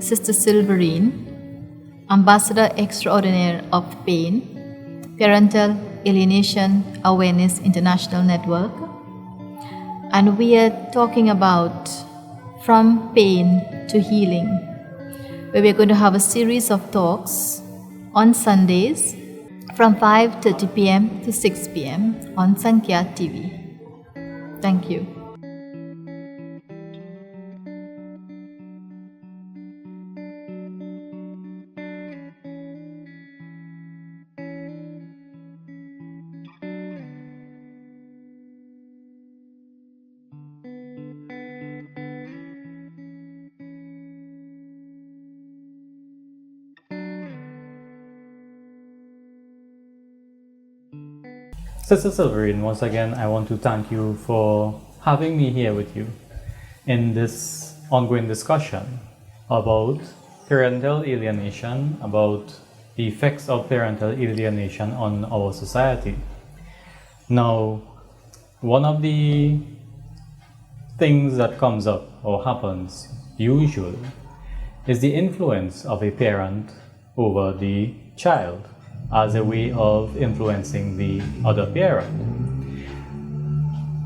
Sister Silverine, Ambassador Extraordinaire of PAIN, Parental Alienation Awareness International Network, and we are talking about From Pain to Healing, where we're going to have a series of talks on Sundays from 5:30 p.m. to 6 p.m. on Sankhya TV. Thank you. Sister Silverine, once again, I want to thank you for having me here with you in this ongoing discussion about parental alienation, about the effects of parental alienation on our society. Now, one of the things that comes up or happens usually is the influence of a parent over the child as a way of influencing the other parent.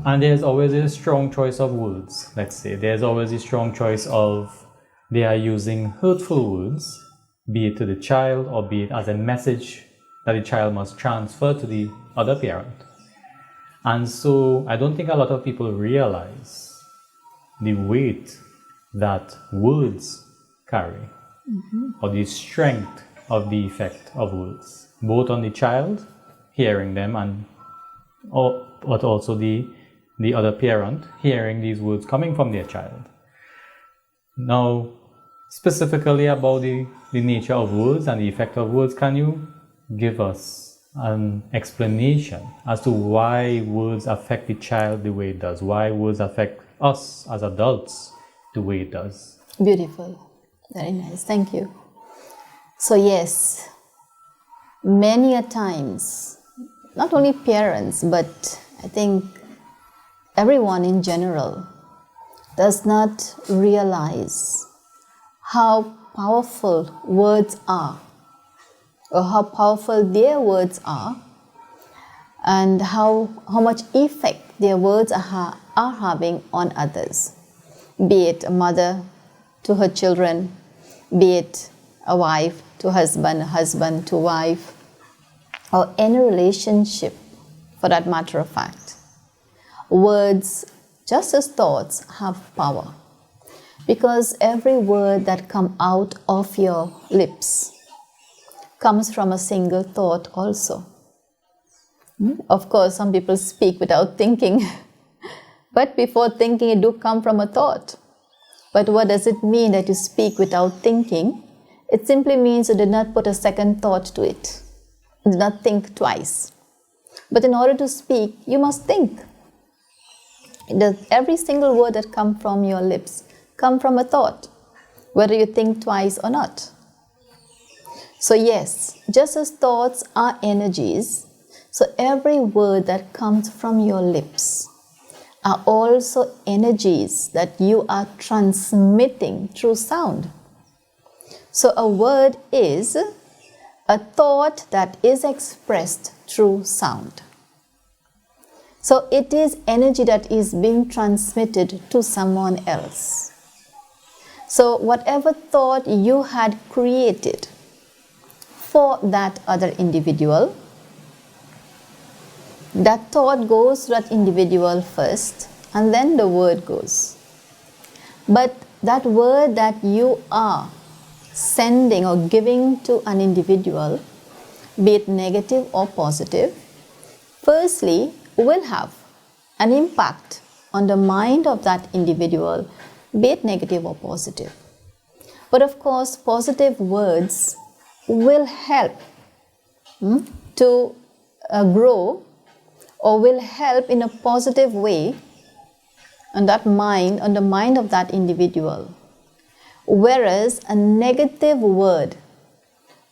And there's always a strong choice of words, let's say. There's always a strong choice of they are using hurtful words, be it to the child or be it as a message that the child must transfer to the other parent. And so I don't think a lot of people realize the weight that words carry, or the strength of the effect of words, both on the child hearing them but also the other parent hearing these words coming from their child. Now, specifically about the nature of words and the effect of words, can you give us an explanation as to why words affect the child the way it does, why words affect us as adults the way it does? Beautiful. Very nice. Thank you. So yes, many a times, not only parents, but I think everyone in general does not realize how powerful words are, or how powerful their words are, and how much effect their words are having on others, be it a mother to her children, be it a wife to husband, a husband to wife, or any relationship for that matter of fact. Words, just as thoughts, have power, because every word that comes out of your lips comes from a single thought also. Of course, some people speak without thinking, but before thinking it do come from a thought. But what does it mean that you speak without thinking? It simply means you did not put a second thought to it. You did not think twice. But in order to speak, you must think. Every single word that comes from your lips comes from a thought, whether you think twice or not. So yes, just as thoughts are energies, so every word that comes from your lips are also energies that you are transmitting through sound. So a word is a thought that is expressed through sound. So it is energy that is being transmitted to someone else. So whatever thought you had created for that other individual, that thought goes to that individual first, and then the word goes. But that word that you are sending or giving to an individual, be it negative or positive, firstly will have an impact on the mind of that individual, be it negative or positive. But of course, positive words will help to grow, or will help in a positive way on that mind, on the mind of that individual. Whereas a negative word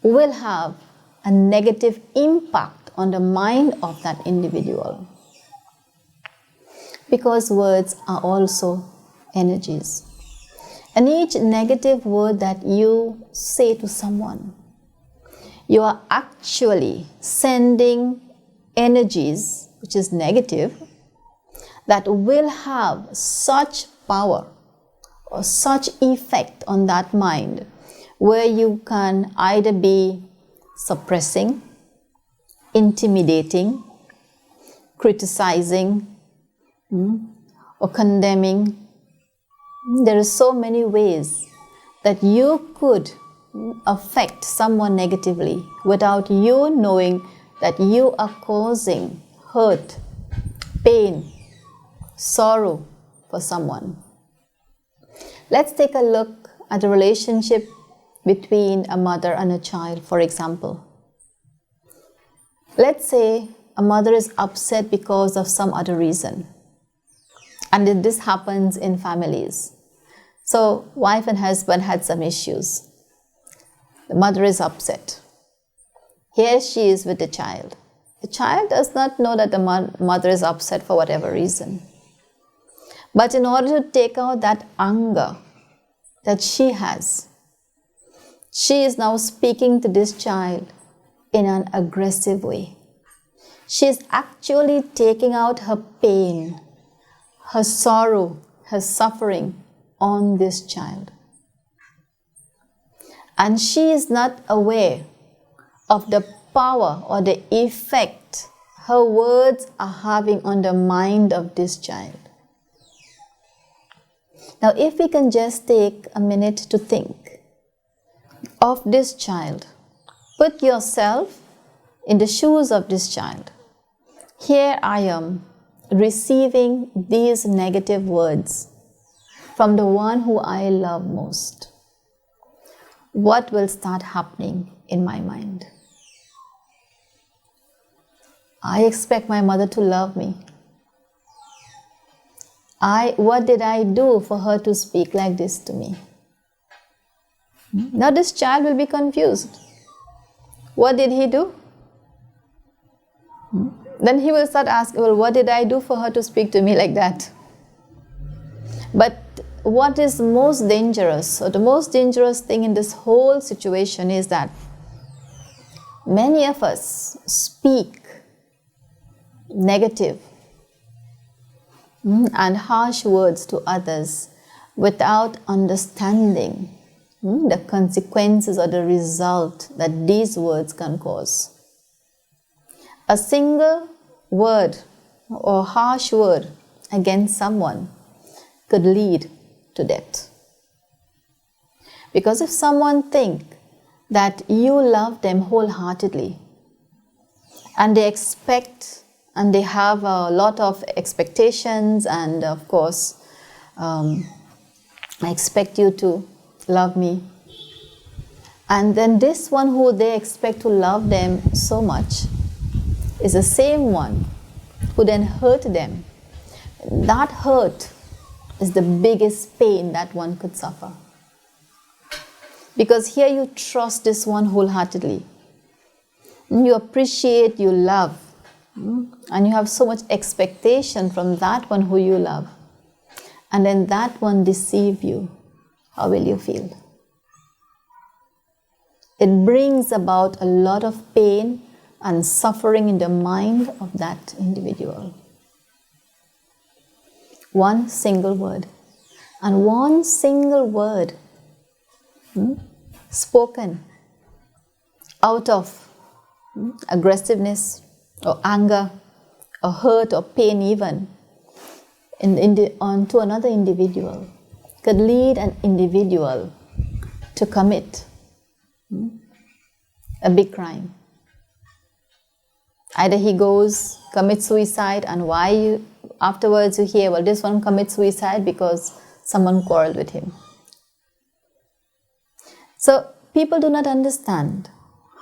will have a negative impact on the mind of that individual. Because words are also energies. And each negative word that you say to someone, you are actually sending energies, which is negative, that will have such power or such effect on that mind, where you can either be suppressing, intimidating, criticizing, or condemning. There are so many ways that you could affect someone negatively without you knowing that you are causing hurt, pain, sorrow for someone. Let's take a look at a relationship between a mother and a child, for example. Let's say a mother is upset because of some other reason. And this happens in families. So, wife and husband had some issues. The mother is upset. Here she is with the child. The child does not know that the mother is upset for whatever reason. But in order to take out that anger that she has, she is now speaking to this child in an aggressive way. She is actually taking out her pain, her sorrow, her suffering on this child. And she is not aware of the power or the effect her words are having on the mind of this child. Now, if we can just take a minute to think of this child, put yourself in the shoes of this child. Here I am receiving these negative words from the one who I love most. What will start happening in my mind? I expect my mother to love me. What did I do for her to speak like this to me? Now this child will be confused. What did he do? Then he will start asking, well, what did I do for her to speak to me like that? But what is most dangerous, or the most dangerous thing in this whole situation is that many of us speak negative and harsh words to others without understanding the consequences or the result that these words can cause. A single word or harsh word against someone could lead to death. Because if someone thinks that you love them wholeheartedly and they expect and they have a lot of expectations, and of course, I expect you to love me. And then this one who they expect to love them so much is the same one who then hurt them. That hurt is the biggest pain that one could suffer. Because here you trust this one wholeheartedly. You appreciate, you love. And you have so much expectation from that one who you love. And then that one deceive you. How will you feel? It brings about a lot of pain and suffering in the mind of that individual. One single word. And one single word spoken out of aggressiveness or anger or hurt or pain even onto another individual could lead an individual to commit a big crime. Either he goes, commits suicide, and afterwards you hear, well, this one commits suicide because someone quarreled with him. So people do not understand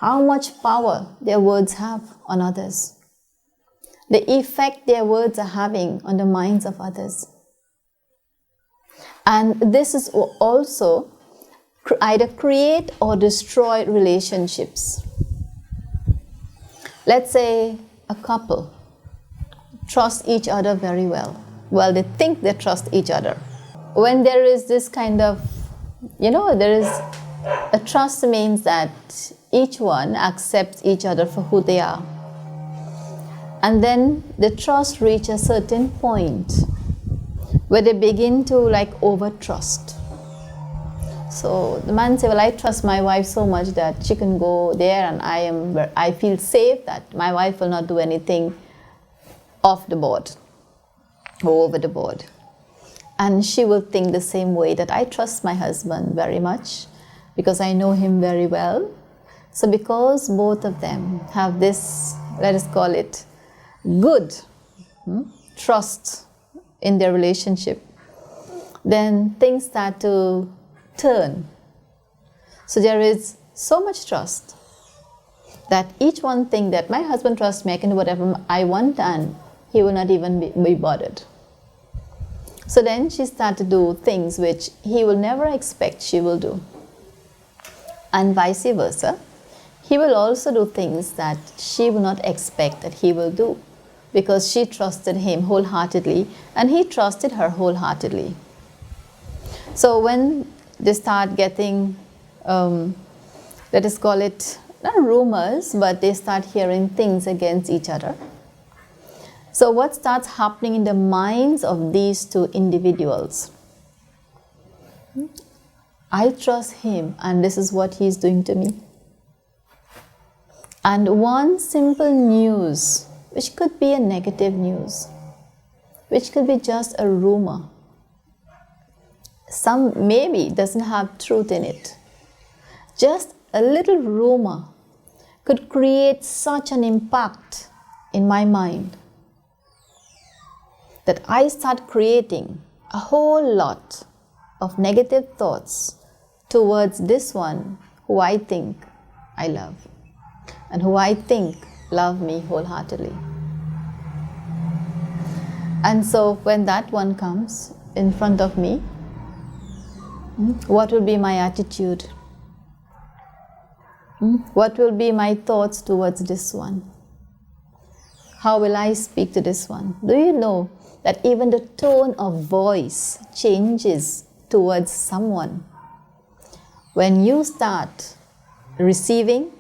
how much power their words have on others, the effect their words are having on the minds of others. And this is also either create or destroy relationships. Let's say a couple trust each other very well. Well, they think they trust each other. When there is this kind of there is a trust means that each one accepts each other for who they are. And then the trust reaches a certain point where they begin to over trust. So the man said, well, I trust my wife so much that she can go there and I feel safe that my wife will not do anything off the board or over the board. And she will think the same way, that I trust my husband very much because I know him very well. So because both of them have this, let us call it, good trust in their relationship, then things start to turn. So there is so much trust that each one think that my husband trusts me, I can do whatever I want and he will not even be bothered. So then she started to do things which he will never expect she will do. And vice versa. He will also do things that she will not expect that he will do, because she trusted him wholeheartedly and he trusted her wholeheartedly. So when they start getting, let us call it, not rumors, but they start hearing things against each other. So what starts happening in the minds of these two individuals? I trust him and this is what he's doing to me. And one simple news, which could be a negative news, which could be just a rumor, some maybe doesn't have truth in it, just a little rumor could create such an impact in my mind that I start creating a whole lot of negative thoughts towards this one who I think I love and who I think love me wholeheartedly. And so when that one comes in front of me, what will be my attitude? What will be my thoughts towards this one? How will I speak to this one? Do you know that even the tone of voice changes towards someone? When you start receiving,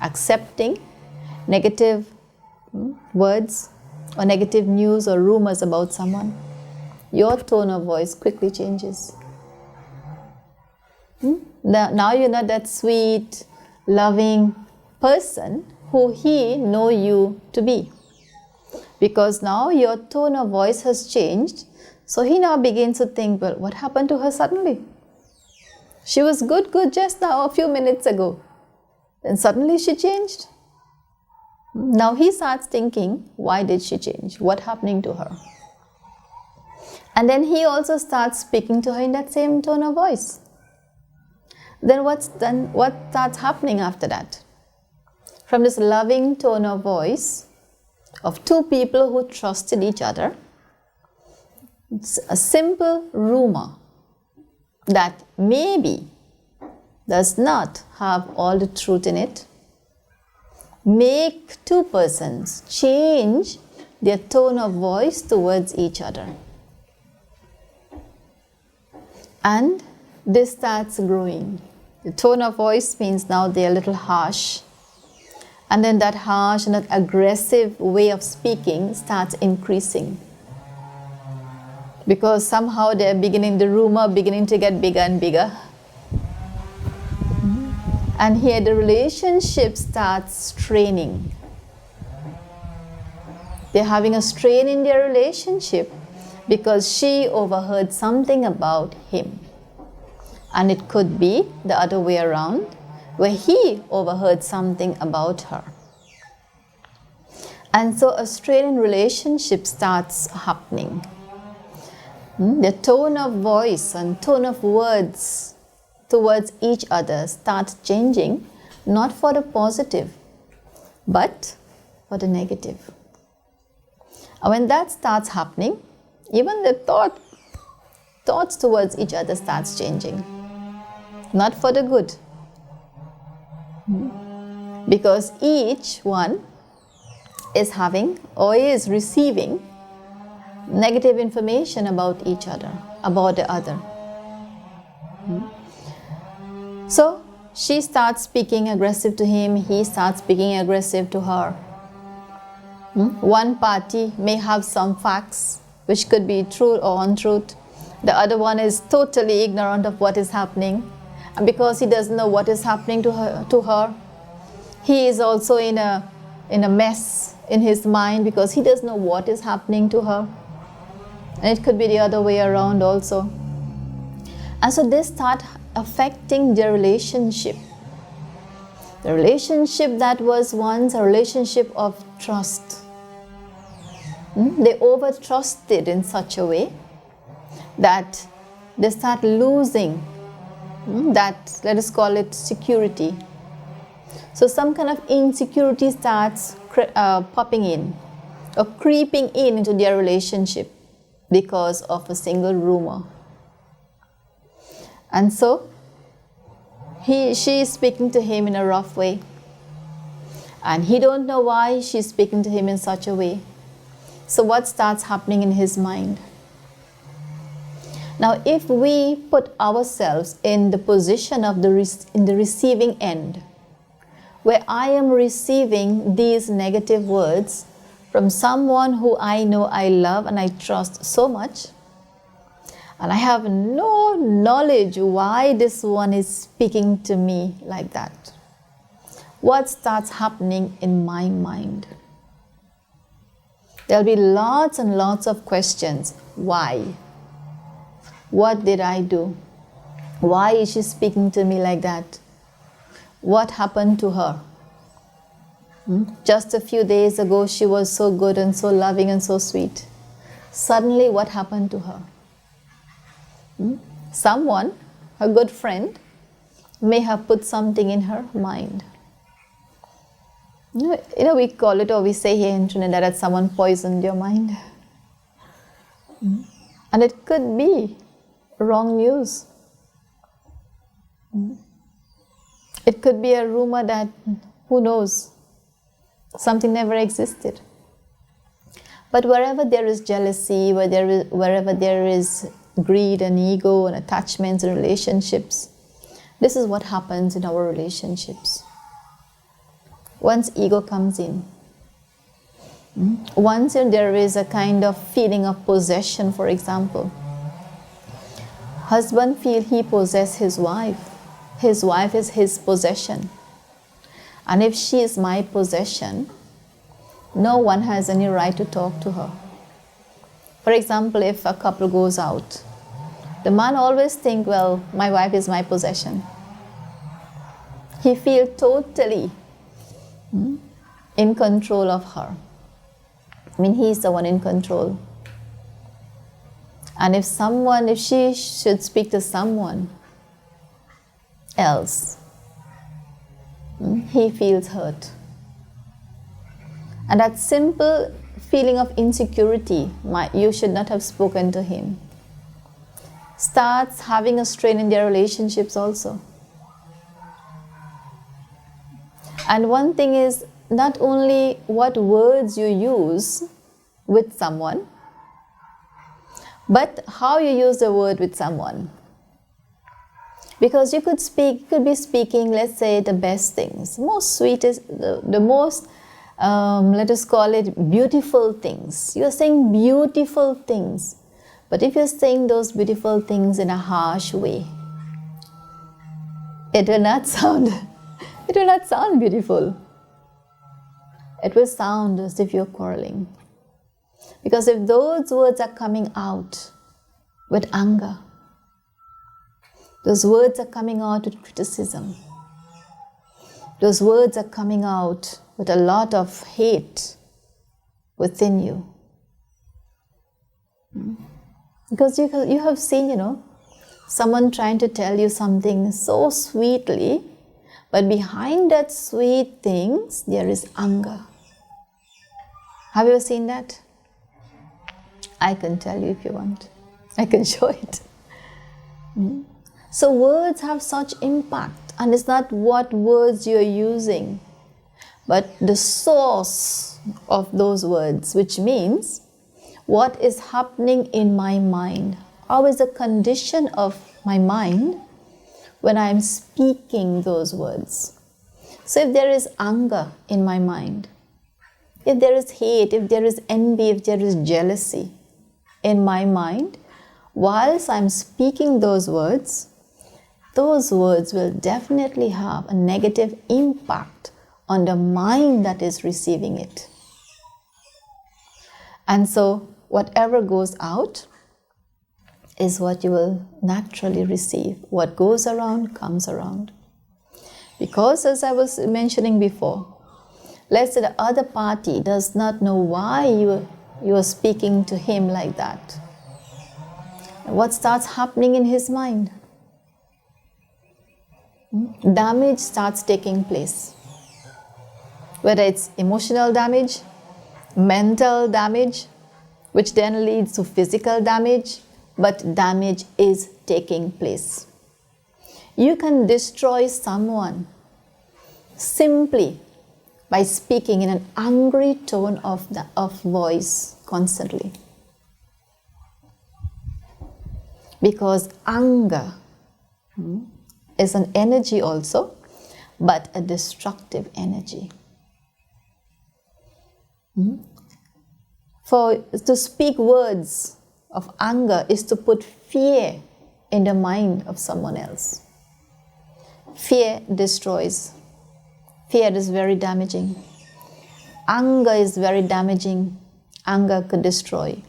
accepting negative words or negative news or rumors about someone, your tone of voice quickly changes. Now you're not that sweet, loving person who he know you to be. Because now your tone of voice has changed, so he now begins to think, well, what happened to her suddenly? She was good just now, a few minutes ago. Then suddenly she changed. Now he starts thinking, why did she change? What happening to her? And then he also starts speaking to her in that same tone of voice. Then what starts happening after that? From this loving tone of voice of two people who trusted each other, it's a simple rumor that maybe does not have all the truth in it, make two persons change their tone of voice towards each other. And this starts growing. The tone of voice means now they're a little harsh. And then that harsh and that aggressive way of speaking starts increasing. Because somehow they're the rumor beginning to get bigger and bigger. And here the relationship starts straining. They're having a strain in their relationship because she overheard something about him. And it could be the other way around, where he overheard something about her. And so a strain in relationship starts happening. The tone of voice and tone of words towards each other starts changing, not for the positive, but for the negative. And when that starts happening, even the thoughts towards each other starts changing, not for the good. Because each one is having or is receiving negative information about each other, about the other. So she starts speaking aggressive to him, he starts speaking aggressive to her. One party may have some facts which could be true or untruth. The other one is totally ignorant of what is happening. And because he doesn't know what is happening to her, he is also in a mess in his mind because he doesn't know what is happening to her. And it could be the other way around also. And so they start affecting their relationship. The relationship that was once a relationship of trust. They over-trusted in such a way that they start losing that, let us call it, security. So some kind of insecurity starts popping in or creeping into their relationship because of a single rumor. And so she is speaking to him in a rough way, and he don't know why she's speaking to him in such a way. So what starts happening in his mind? Now, if we put ourselves in the position of in the receiving end, where I am receiving these negative words from someone who I know I love and I trust so much, and I have no knowledge why this one is speaking to me like that, what starts happening in my mind? There'll be lots and lots of questions. Why? What did I do? Why is she speaking to me like that? What happened to her? Just a few days ago, she was so good and so loving and so sweet. Suddenly, what happened to her? Someone, a good friend, may have put something in her mind. We call it, or we say here in Trinidad, that someone poisoned your mind. And it could be wrong news. It could be a rumor that, who knows, something never existed. But wherever there is jealousy, wherever there is greed and ego and attachments and relationships, this is what happens in our relationships. Once ego comes in, once there is a kind of feeling of possession, for example, husband feels he possesses his wife is his possession, and if she is my possession, no one has any right to talk to her. For example, if a couple goes out, the man always thinks, well, my wife is my possession. He feels totally in control of her. I mean, he's the one in control. And if she should speak to someone else, he feels hurt. And that simple feeling of insecurity, you should not have spoken to him, starts having a strain in their relationships also. And one thing is not only what words you use with someone, but how you use the word with someone. Because you could be speaking, let's say, the best things, most sweetest, the most, let us call it, beautiful things. You're saying beautiful things. But if you're saying those beautiful things in a harsh way, it will not sound beautiful. It will sound as if you're quarreling. Because if those words are coming out with anger, those words are coming out with criticism, those words are coming out with a lot of hate within you. Because you have seen, someone trying to tell you something so sweetly, but behind that sweet things, there is anger. Have you ever seen that? I can tell you if you want. I can show it. So words have such impact, and it's not what words you're using, but the source of those words, which means what is happening in my mind. How is the condition of my mind when I am speaking those words. So if there is anger in my mind, if there is hate, if there is envy, if there is jealousy in my mind, whilst I'm speaking those words will definitely have a negative impact on the mind that is receiving it. And so whatever goes out is what you will naturally receive. What goes around comes around. Because as I was mentioning before, let's say the other party does not know why you are speaking to him like that. What starts happening in his mind? Damage starts taking place. Whether it's emotional damage, mental damage, which then leads to physical damage, but damage is taking place. You can destroy someone simply by speaking in an angry tone of voice constantly. Because anger is an energy also, but a destructive energy. To speak words of anger is to put fear in the mind of someone else. Fear destroys. Fear is very damaging. Anger is very damaging. Anger could destroy.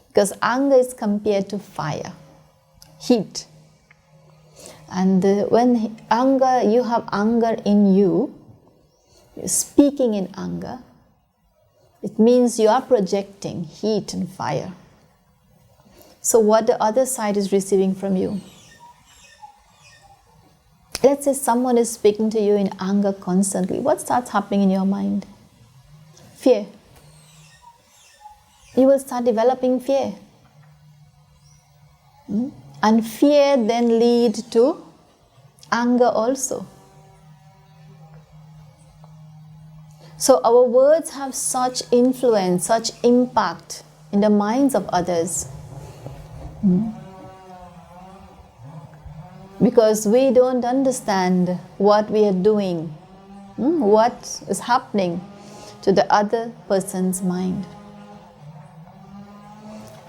Because anger is compared to fire, heat. And when you have anger in you, you're speaking in anger, it means you are projecting heat and fire. So what the other side is receiving from you? Let's say someone is speaking to you in anger constantly. What starts happening in your mind? Fear. You will start developing fear. And fear then leads to anger also. So our words have such influence, such impact in the minds of others. Because we don't understand what we are doing, what is happening to the other person's mind.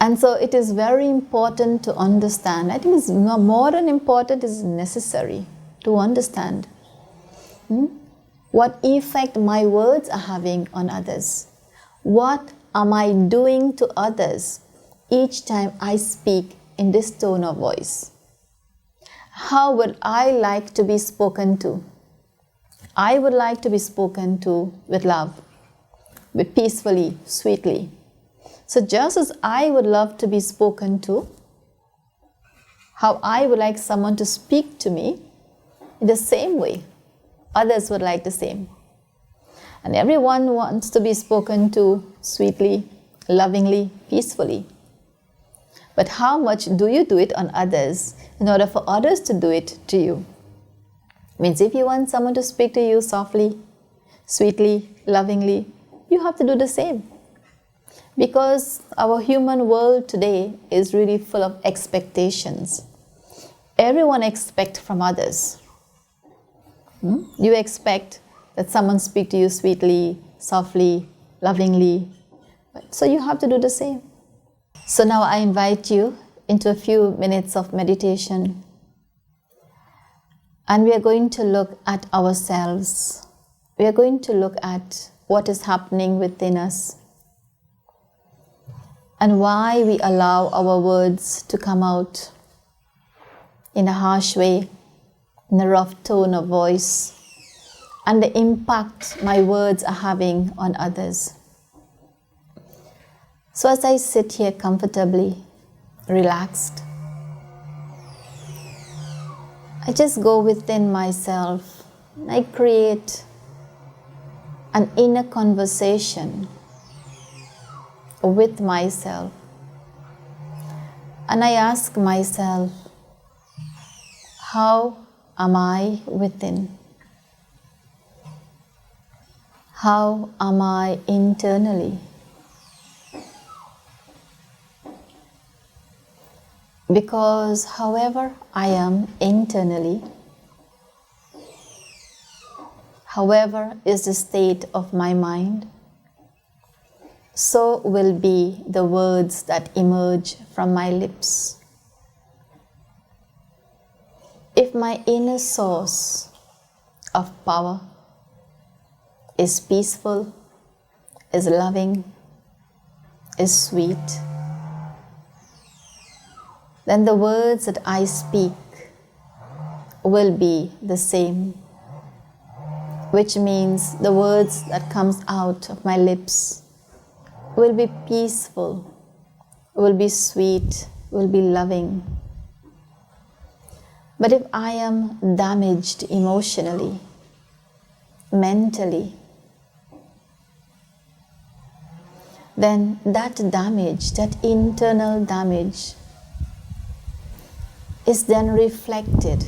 And so it is very important to understand. I think it's more than important, it's necessary to understand what effect my words are having on others. What am I doing to others each time I speak in this tone of voice? How would I like to be spoken to? I would like to be spoken to with love, with peacefully, sweetly. So just as I would love to be spoken to, how I would like someone to speak to me, in the same way, others would like the same. And everyone wants to be spoken to sweetly, lovingly, peacefully. But how much do you do it on others in order for others to do it to you? Means if you want someone to speak to you softly, sweetly, lovingly, you have to do the same. Because our human world today is really full of expectations. Everyone expects from others. You expect that someone speak to you sweetly, softly, lovingly. So you have to do the same. So now I invite you into a few minutes of meditation. And we are going to look at ourselves. We are going to look at what is happening within us and why we allow our words to come out in a harsh way, in a rough tone of voice, and the impact my words are having on others. So as I sit here comfortably, relaxed, I just go within myself. I create an inner conversation with myself. And I ask myself, how am I within? How am I internally? Because however I am internally, however is the state of my mind, so will be the words that emerge from my lips. If my inner source of power is peaceful, is loving, is sweet, then the words that I speak will be the same, which means the words that comes out of my lips will be peaceful, will be sweet, will be loving. But if I am damaged emotionally, mentally, then that damage, that internal damage, is then reflected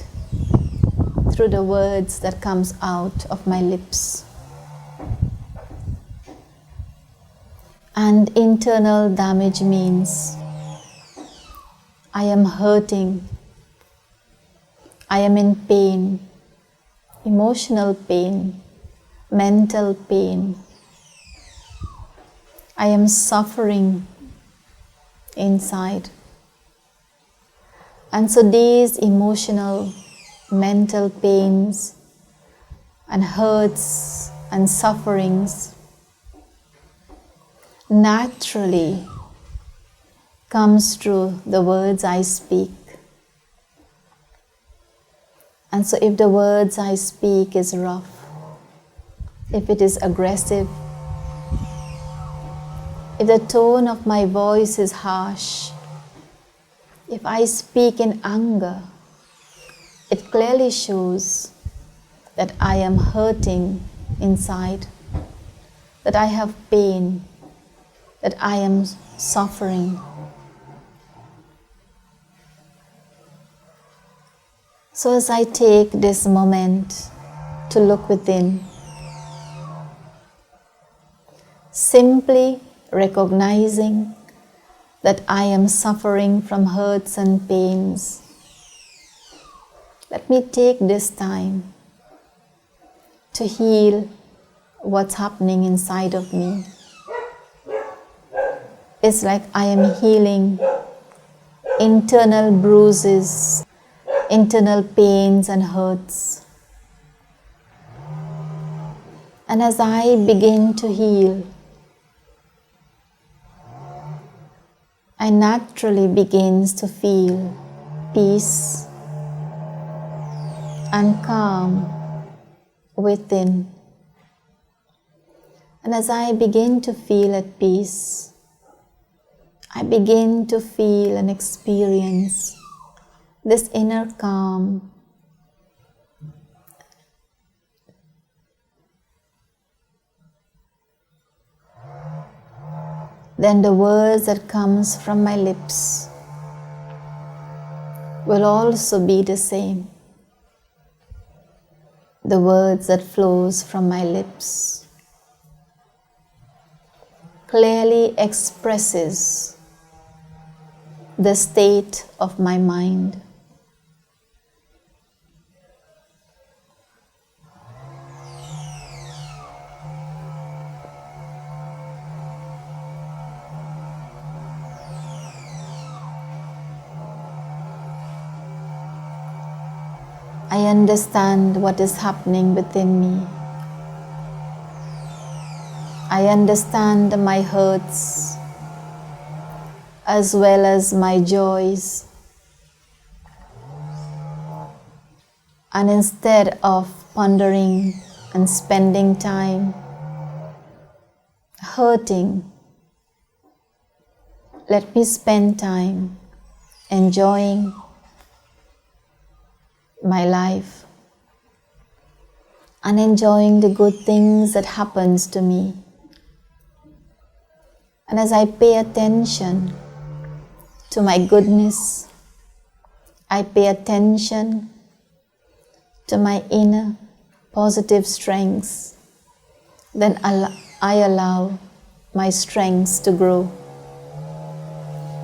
through the words that comes out of my lips. And internal damage means I am hurting, I am in pain, emotional pain, mental pain. I am suffering inside. And so these emotional, mental pains and hurts and sufferings naturally comes through the words I speak. And so if the words I speak is rough, if it is aggressive, if the tone of my voice is harsh, if I speak in anger, it clearly shows that I am hurting inside, that I have pain, that I am suffering. So as I take this moment to look within, simply recognizing that I am suffering from hurts and pains, let me take this time to heal what's happening inside of me. It's like I am healing internal bruises, internal pains and hurts. And as I begin to heal, I naturally begins to feel peace and calm within. And as I begin to feel at peace, I begin to feel and experience this inner calm. Then the words that comes from my lips will also be the same. The words that flows from my lips clearly expresses the state of my mind. I understand what is happening within me. I understand my hurts as well as my joys. And instead of pondering and spending time hurting, let me spend time enjoying my life and enjoying the good things that happens to me. And as I pay attention to my goodness, I pay attention to my inner positive strengths, then I allow my strengths to grow.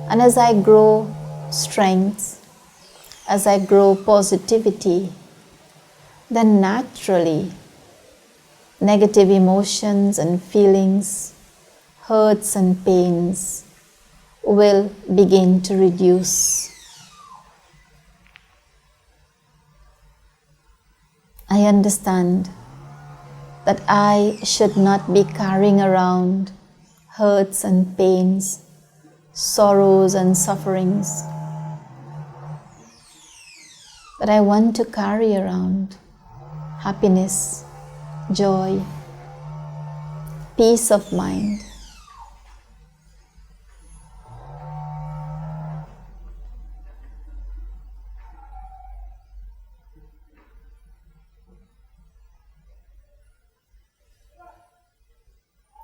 And as I grow strength, as I grow positivity, then naturally negative emotions and feelings, hurts and pains will begin to reduce. I understand that I should not be carrying around hurts and pains, sorrows and sufferings, but I want to carry around happiness, joy, peace of mind.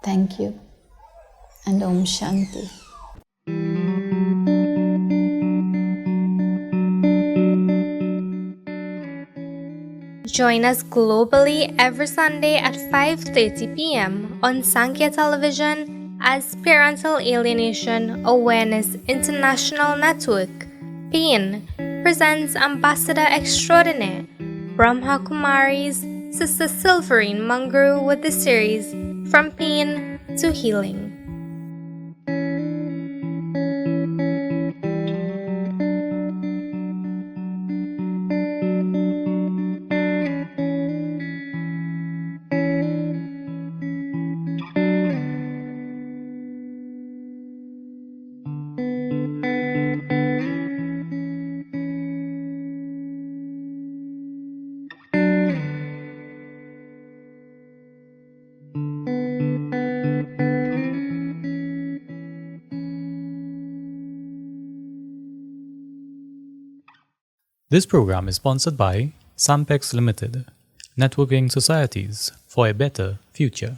Thank you, and Om Shanti. Join us globally every Sunday at 5:30 p.m. on Sankhya Television as Parental Alienation Awareness International Network, PAIN, presents Ambassador Extraordinaire Brahma Kumari's Sister Silverine Manguru with the series From Pain to Healing. This program is sponsored by Sampex Limited, networking societies for a better future.